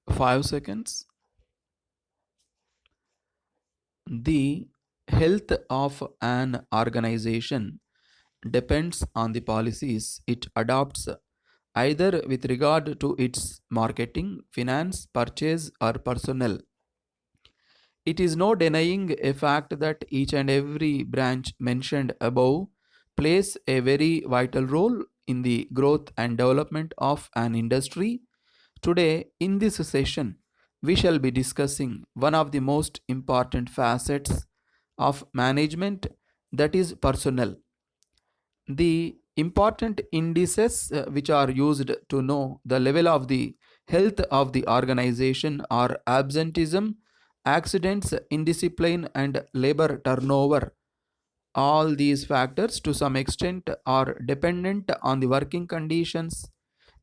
5 seconds. The health of an organization depends on the policies it adopts, either with regard to its marketing, finance, purchase, or personnel. It is no denying a fact that each and every branch mentioned above plays a very vital role in the growth and development of an industry. Today, in this session, we shall be discussing one of the most important facets of management, that is personnel. The important indices which are used to know the level of the health of the organization are absenteeism, accidents, indiscipline, and labor turnover. All these factors, to some extent, are dependent on the working conditions,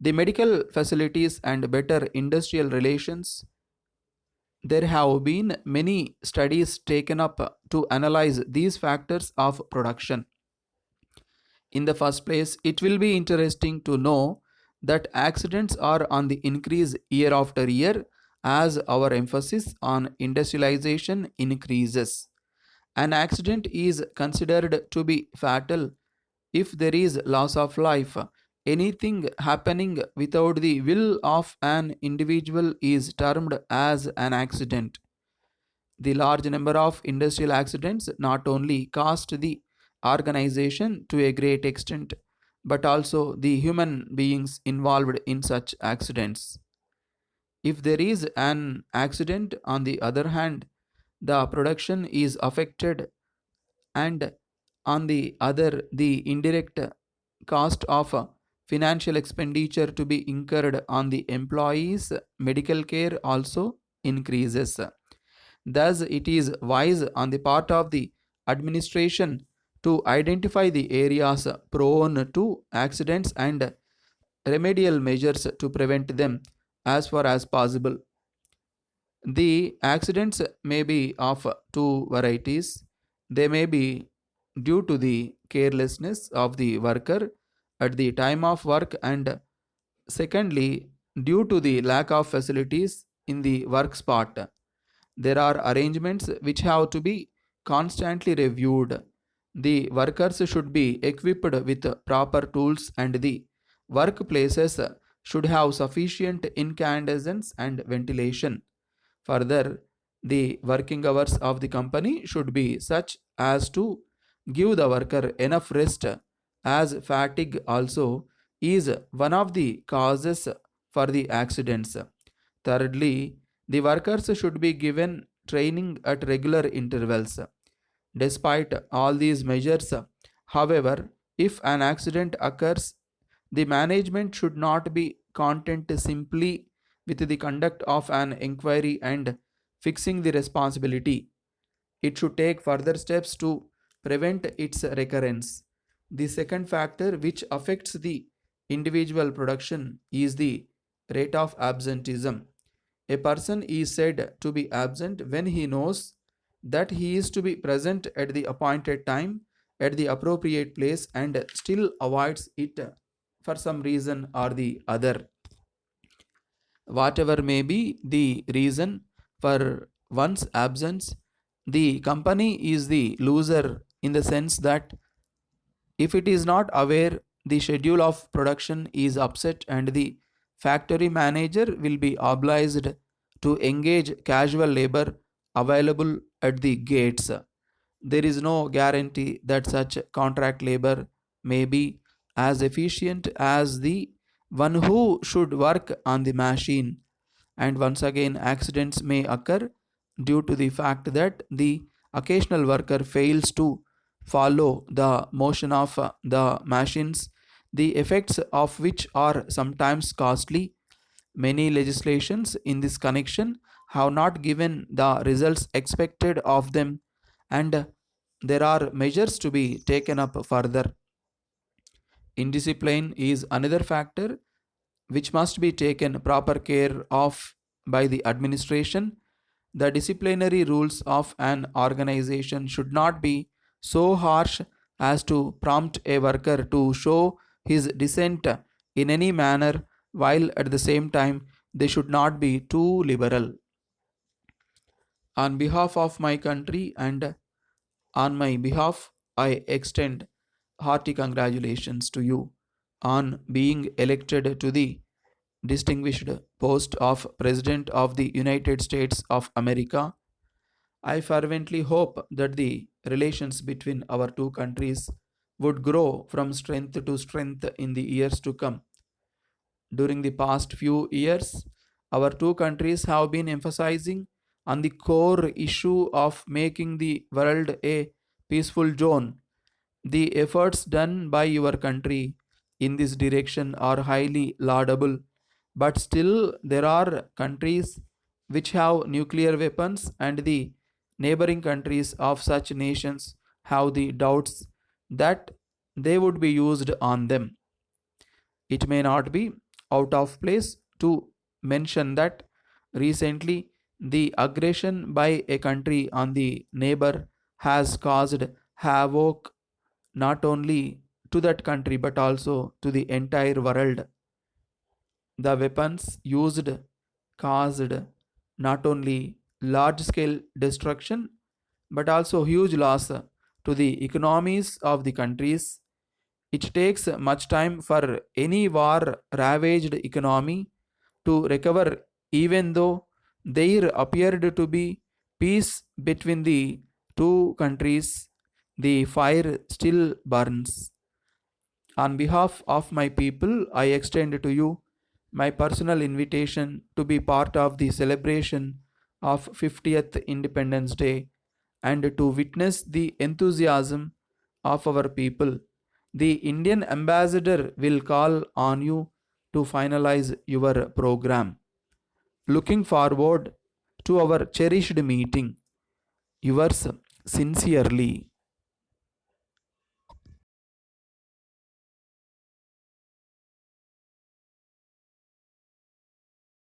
the medical facilities, and better industrial relations. There have been many studies taken up to analyze these factors of production. In the first place, it will be interesting to know that accidents are on the increase year after year as our emphasis on industrialization increases. An accident is considered to be fatal if there is loss of life. Anything happening without the will of an individual is termed as an accident. The large number of industrial accidents not only cost the organization to a great extent, but also the human beings involved in such accidents. If there is an accident, on the other hand, the production is affected, and on the other, the indirect cost of financial expenditure to be incurred on the employees' medical care also increases. Thus, it is wise on the part of the administration to identify the areas prone to accidents and remedial measures to prevent them as far as possible. The accidents may be of two varieties. They may be due to the carelessness of the worker at the time of work, and secondly, due to the lack of facilities in the work spot. There are arrangements which have to be constantly reviewed. The workers should be equipped with proper tools, and the workplaces should have sufficient incandescence and ventilation. Further, the working hours of the company should be such as to give the worker enough rest, as fatigue also is one of the causes for the accidents. Thirdly, the workers should be given training at regular intervals. Despite all these measures, however, if an accident occurs, the management should not be content simply with the conduct of an inquiry and fixing the responsibility. It should take further steps to prevent its recurrence. The second factor which affects the individual production is the rate of absenteeism. A person is said to be absent when he knows that he is to be present at the appointed time at the appropriate place and still avoids it for some reason or the other. Whatever may be the reason for one's absence, the company is the loser in the sense that if it is not aware, the schedule of production is upset, and the factory manager will be obliged to engage casual labor available at the gates. There is no guarantee that such contract labor may be as efficient as the one who should work on the machine. And once again, accidents may occur due to the fact that the occasional worker fails to follow the motion of the machines, the effects of which are sometimes costly. Many legislations in this connection have not given the results expected of them, and there are measures to be taken up further. Indiscipline is another factor which must be taken proper care of by the administration. The disciplinary rules of an organization should not be so harsh as to prompt a worker to show his dissent in any manner, while at the same time They should not be too liberal. On behalf of my country and on my behalf, I extend hearty congratulations to you on being elected to the distinguished post of President of the United States of America. I fervently hope that the relations between our two countries would grow from strength to strength in the years to come. During the past few years, our two countries have been emphasizing on the core issue of making the world a peaceful zone. The efforts done by your country in this direction are highly laudable, but still there are countries which have nuclear weapons, and the neighboring countries of such nations have the doubts that they would be used on them. It may not be out of place to mention that recently the aggression by a country on the neighbor has caused havoc not only to that country but also to the entire world. The weapons used caused not only large scale destruction but also huge loss to the economies of the countries. It takes much time for any war ravaged economy to recover, even though there appeared to be peace between the two countries. The fire still burns. On behalf of my people, I extend to you my personal invitation to be part of the celebration of 50th Independence Day and to witness the enthusiasm of our people. The Indian ambassador will call on you to finalize your program. Looking forward to our cherished meeting. Yours sincerely,